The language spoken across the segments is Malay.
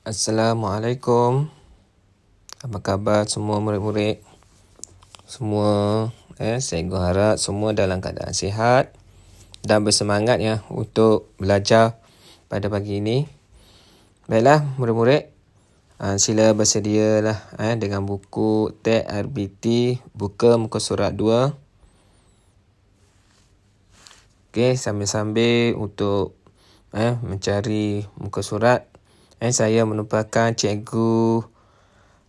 Assalamualaikum. Apa khabar semua murid-murid? Semua cikgu harap semua dalam keadaan sihat dan bersemangat ya untuk belajar pada pagi ini. Baiklah murid-murid, sila bersedialah dengan buku teks RBT, buka muka surat 2. Okey, sambil-sambil untuk mencari muka surat, saya merupakan cikgu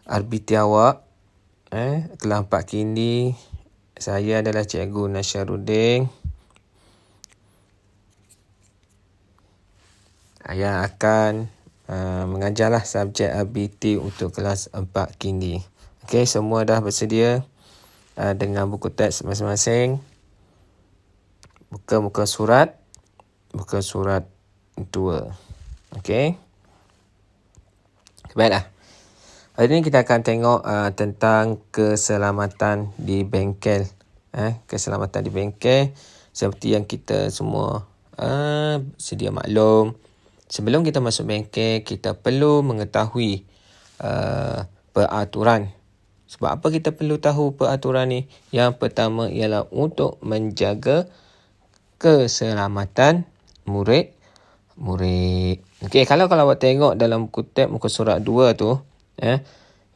RBT awak. Kelas 4 kini, saya adalah Cikgu Nasyaruddin yang akan mengajarlah subjek RBT untuk kelas 4 kini. Okey, semua dah bersedia dengan buku teks masing-masing. Buka muka surat 2. Okey. Baiklah. Hari ini kita akan tengok tentang keselamatan di bengkel. Keselamatan di bengkel seperti yang kita semua sedia maklum. Sebelum kita masuk bengkel, kita perlu mengetahui peraturan. Sebab apa kita perlu tahu peraturan ni? Yang pertama ialah untuk menjaga keselamatan murid-murid. Okey, kalau awak tengok dalam buku teks muka surat 2 tu,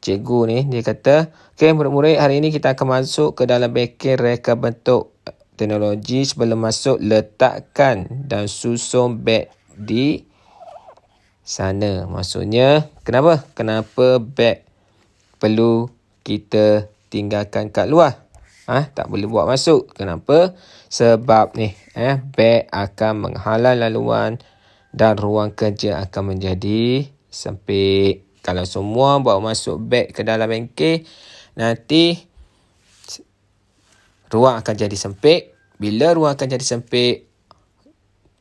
cikgu ni dia kata, okey murid-murid, hari ini kita akan masuk ke dalam bengkel reka bentuk teknologi. Sebelum masuk, letakkan dan susun beg di sana. Maksudnya, kenapa beg perlu kita tinggalkan kat luar? Tak boleh bawa masuk. Kenapa? Sebab ni, beg akan menghalang laluan dan ruang kerja akan menjadi sempit. Kalau semua bawa masuk beg ke dalam bengkel, nanti ruang akan jadi sempit. Bila ruang akan jadi sempit,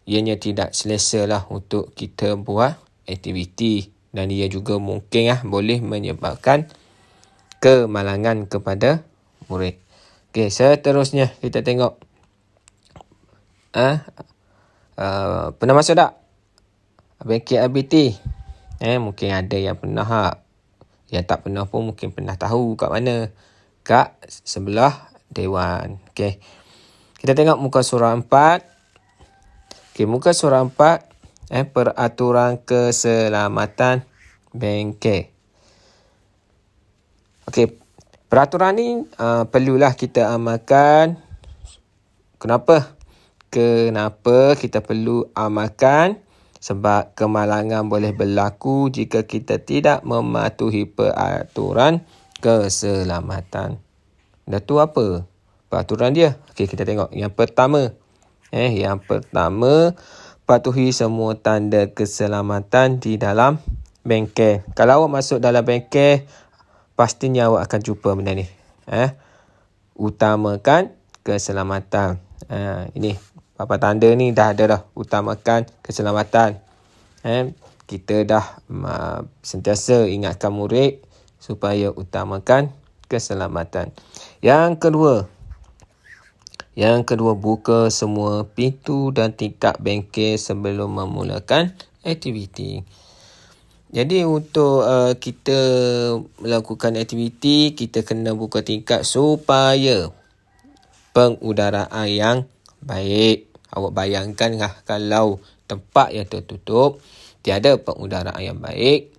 ianya tidak selesa lah untuk kita buat aktiviti. Dan ia juga mungkin boleh menyebabkan kemalangan kepada murid. Okey, seterusnya kita tengok. Pernah masuk tak bengkel RBT? Mungkin ada yang pernah. Yang tak pernah pun mungkin pernah tahu kat mana. Kat sebelah dewan. Okey. Kita tengok muka surah 4. Okey, muka surah 4. Peraturan keselamatan bengkel. Okey, peraturan ni perlulah kita amalkan. Kenapa kita perlu amalkan? Sebab kemalangan boleh berlaku jika kita tidak mematuhi peraturan keselamatan. Dah tu apa peraturan dia? Okey, kita tengok. Yang pertama, patuhi semua tanda keselamatan di dalam bengkel. Kalau awak masuk dalam bengkel, pastinya awak akan jumpa benda ni. Utamakan keselamatan. Ini papan tanda ni dah ada dah. Utamakan keselamatan. Kita dah sentiasa ingatkan murid supaya utamakan keselamatan. Yang kedua, buka semua pintu dan tingkap bengkel sebelum memulakan aktiviti. Jadi untuk kita melakukan aktiviti, kita kena buka tingkap supaya pengudaraan yang baik. Awak bayangkan kalau tempat yang tertutup, tiada pengudaraan yang baik.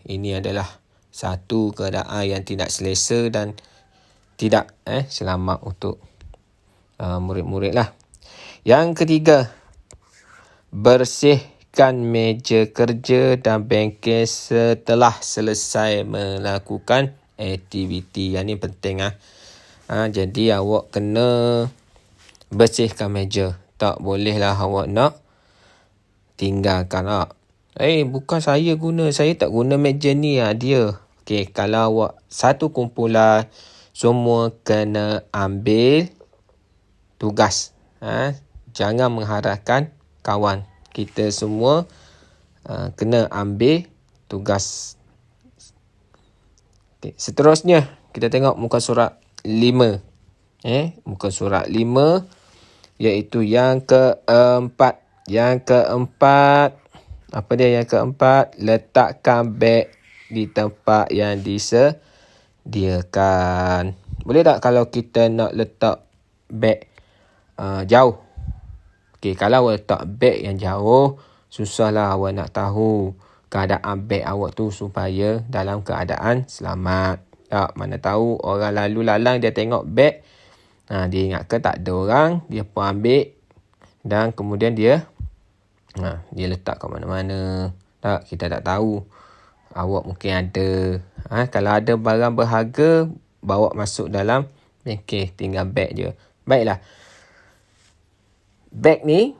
Ini adalah satu keadaan yang tidak selesa dan tidak selamat untuk murid-murid lah. Yang ketiga, bersihkan meja kerja dan bengkel setelah selesai melakukan aktiviti. Yang ni penting. Jadi awak kena bersihkan meja. Tak bolehlah awak nak tinggalkan. Bukan saya guna. Saya tak guna meja ni. Dia. Okey, kalau awak satu kumpulan, semua kena ambil tugas. Jangan mengharapkan kawan. Kita semua kena ambil tugas. Okay. Seterusnya, kita tengok muka surat 5. Muka surat 5, iaitu yang keempat. Apa dia yang keempat? Letakkan beg di tempat yang disediakan. Boleh tak kalau kita nak letak beg jauh? Okey, kalau awak letak beg yang jauh, susahlah awak nak tahu keadaan beg awak tu supaya dalam keadaan selamat. Tak, mana tahu orang lalu lalang dia tengok beg, dia ingatkan tak ada orang, dia pun ambil dan kemudian dia letak kat mana-mana. Tak, kita tak tahu. Awak mungkin ada. Kalau ada barang berharga, bawa masuk dalam bengkel. Tinggal beg je. Baiklah. Beg ni,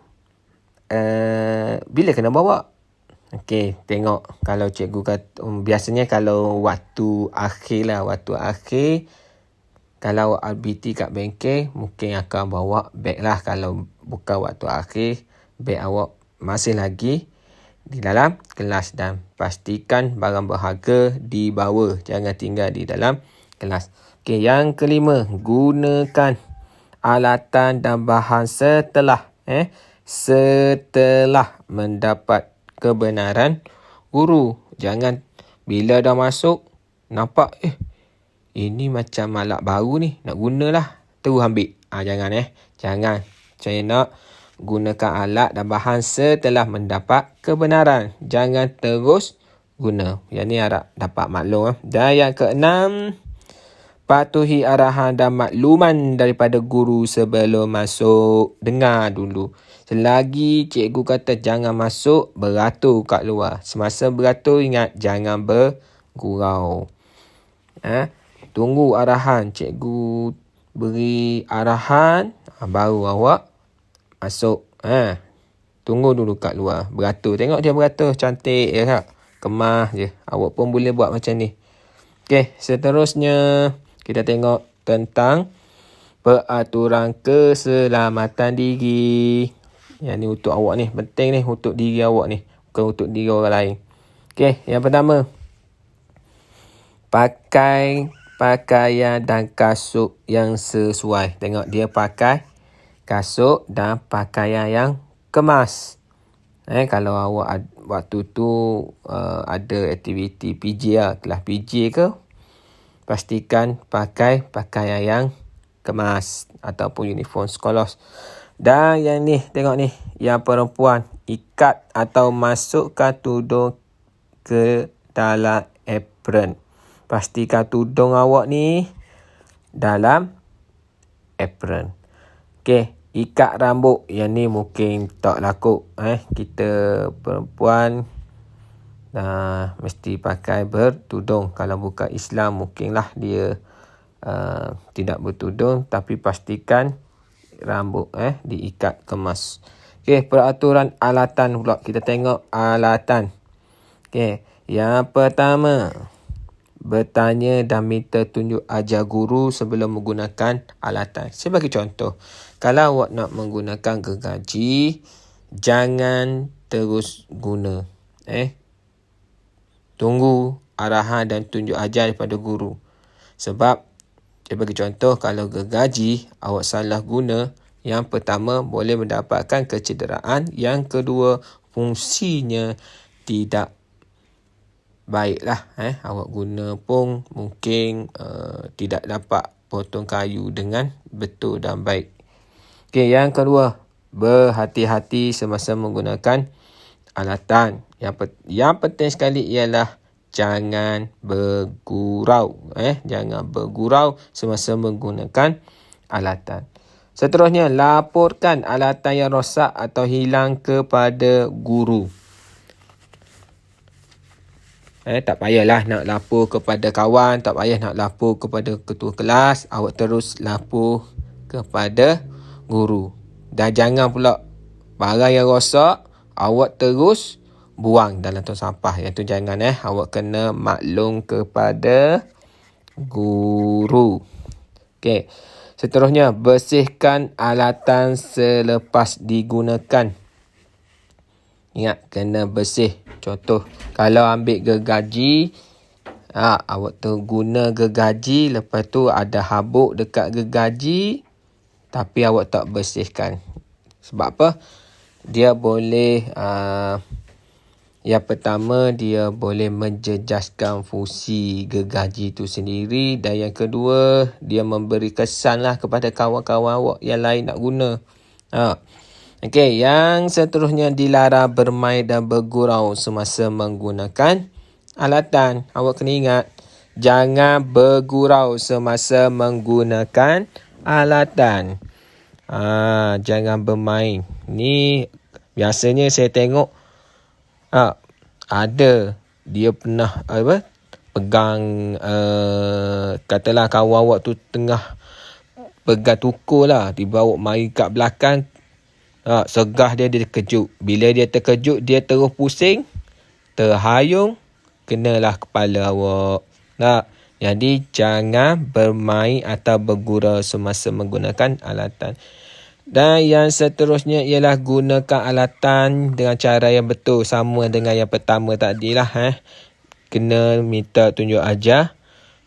bila kena bawa? Okey, tengok. Kalau cikgu kata, biasanya kalau waktu akhir, kalau RBT kat bengkel, mungkin akan bawa beg lah. Kalau bukan waktu akhir, beg awak masih lagi di dalam kelas dan pastikan barang berharga dibawa. Jangan tinggal di dalam kelas. Okey, yang kelima, gunakan alatan dan bahan setelah mendapat kebenaran guru. Jangan bila dah masuk nampak ini macam alat baru ni, nak gunalah, terus ambil. Jangan. Saya nak gunakan alat dan bahan setelah mendapat kebenaran. Jangan terus guna. Yang ni harap dapat maklum. Dan yang keenam, patuhi arahan dan makluman daripada guru sebelum masuk. Dengar dulu. Selagi cikgu kata jangan masuk, beratur kat luar. Semasa beratur, ingat jangan bergurau. Tunggu arahan. Cikgu beri arahan, baru awak masuk. Tunggu dulu kat luar. Beratur. Tengok dia beratur. Cantik je tak? Kemah je. Awak pun boleh buat macam ni. Okey, seterusnya kita tengok tentang peraturan keselamatan diri. Yang ni untuk awak ni. Penting ni untuk diri awak ni. Bukan untuk diri orang lain. Okey, yang pertama. Pakai pakaian dan kasut yang sesuai. Tengok dia pakai kasut dan pakaian yang kemas. Kalau awak waktu tu ada aktiviti PJ kelas PJ ke, pastikan pakai pakaian yang kemas ataupun uniform sekolah. Dan yang ni, tengok ni, yang perempuan, ikat atau masukkan tudung ke dalam apron. Pastikan tudung awak ni dalam apron. Okey, ikat rambut. Yang ni mungkin tak laku. Kita perempuan mesti pakai bertudung. Kalau bukan Islam, mungkinlah dia tidak bertudung. Tapi pastikan rambut diikat kemas. Okey, peraturan alatan pula. Kita tengok alatan. Okey, yang pertama, bertanya dan minta tunjuk ajar guru sebelum menggunakan alatan. Saya bagi contoh. Kalau awak nak menggunakan gergaji, jangan terus guna. Tunggu arahan dan tunjuk ajar daripada guru. Sebab, saya bagi contoh, kalau gergaji awak salah guna, yang pertama boleh mendapatkan kecederaan. Yang kedua, fungsinya tidak baiklah. Awak guna pun mungkin tidak dapat potong kayu dengan betul dan baik. Okey, yang kedua, berhati-hati semasa menggunakan alatan. Yang penting sekali ialah jangan bergurau. Jangan bergurau semasa menggunakan alatan. Seterusnya, laporkan alatan yang rosak atau hilang kepada guru. Tak payahlah nak lapor kepada kawan, tak payah nak lapor kepada ketua kelas, awak terus lapor kepada guru. Dan jangan pula barang yang rosak awak terus buang dalam tong sampah. Yang tu jangan. Awak kena maklum kepada guru. Okey. Seterusnya, bersihkan alatan selepas digunakan. Ingat, kena bersih. Contoh, kalau ambil gergaji, awak guna gergaji, lepas tu ada habuk dekat gergaji, tapi awak tak bersihkan. Sebab apa? Dia boleh Yang pertama, dia boleh menjejaskan fungsi gergaji itu sendiri. Dan yang kedua, dia memberi kesan lah kepada kawan-kawan awak yang lain nak guna. Okey, yang seterusnya, dilarang bermain dan bergurau semasa menggunakan alatan. Awak kena ingat, jangan bergurau semasa menggunakan alatan. Jangan bermain. Ni biasanya saya tengok ada dia pernah pegang katalah kawan awak tu tengah pegang tukur lah, tiba awak mari kat belakang, segah dia terkejut. Bila dia terkejut, dia terus pusing, terhayung, kenalah kepala awak. Jadi jangan bermain atau bergurau semasa menggunakan alatan. Dan yang seterusnya ialah gunakan alatan dengan cara yang betul, sama dengan yang pertama tadi lah. Kena minta tunjuk ajar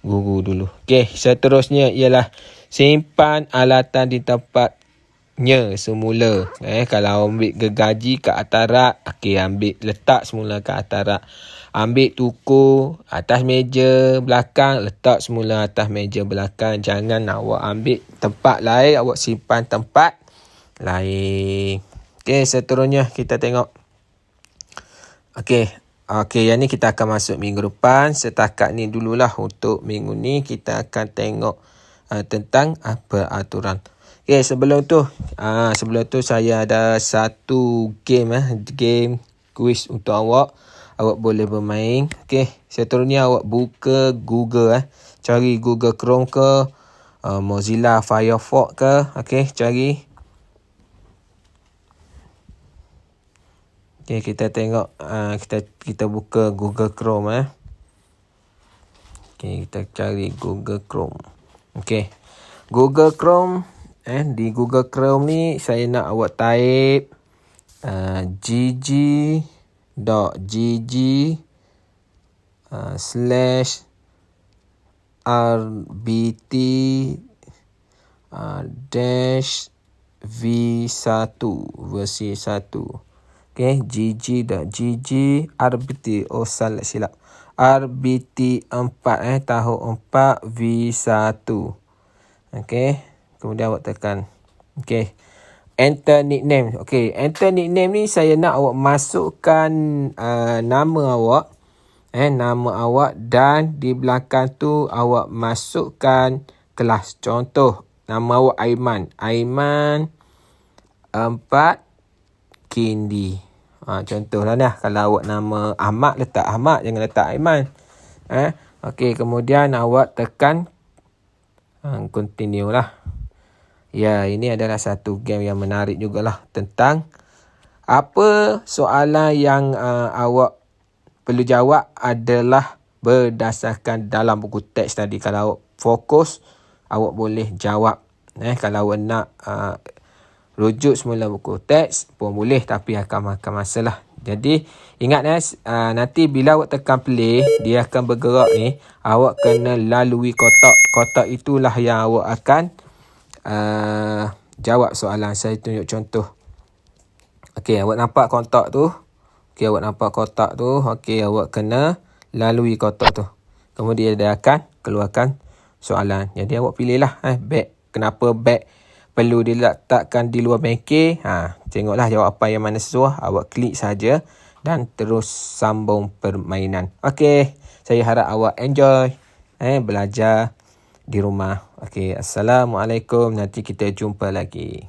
guru dulu. Okey, seterusnya ialah simpan alatan di tempatnya semula. Kalau ambil gergaji kat atas rak, okey, ambil letak semula kat atas rak. Ambil tukur atas meja belakang, letak semula atas meja belakang. Jangan awak ambil tempat lain, awak simpan tempat lain. Okey, seterusnya kita tengok. Okey, yang ni kita akan masuk minggu depan. Setakat ni dululah untuk minggu ni. Kita akan tengok tentang peraturan. Okey, sebelum tu saya ada satu game game quiz untuk awak. Awak boleh bermain. Okey, seterusnya awak buka Google cari Google Chrome ke Mozilla Firefox ke. Okey, cari. Okey, kita tengok, kita buka Google Chrome. Okey, kita cari Google Chrome. Okey, Google Chrome. Di Google Chrome ni saya nak awak type gg.gg /RBT dash V1 versi 1. Okay, gg.gg RBT, salah silap, RBT 4 tahun 4 V1. Okay, kemudian awak tekan. Okay, enter nickname. Okay, enter nickname ni saya nak awak masukkan nama awak. Nama awak, dan di belakang tu awak masukkan kelas. Contoh, nama awak Aiman 4 Kindi. Contohlah dah. Kalau awak nama Ahmad, letak Ahmad, jangan letak Aiman. Okey, kemudian awak tekan continue lah. Ya, ini adalah satu game yang menarik jugalah, tentang apa soalan yang awak perlu jawab adalah berdasarkan dalam buku teks tadi. Kalau awak fokus, awak boleh jawab. Kalau awak nak rujuk semula buku teks pun boleh, tapi akan makan masa lah. Jadi ingat nanti bila awak tekan play, dia akan bergerak ni. Awak kena lalui kotak. Kotak itulah yang awak akan jawab soalan. Saya tunjuk contoh. Okey, awak nampak kotak tu? Okey, awak nampak kotak tu. Okey, awak kena lalui kotak tu. Kemudian dia akan keluarkan soalan. Jadi awak pilihlah beg. Kenapa beg perlu diletakkan di luar bengkel? Tengoklah jawapan yang mana sesuai. Awak klik saja dan terus sambung permainan. Okey, saya harap awak enjoy belajar di rumah. Okey, Assalamualaikum. Nanti kita jumpa lagi.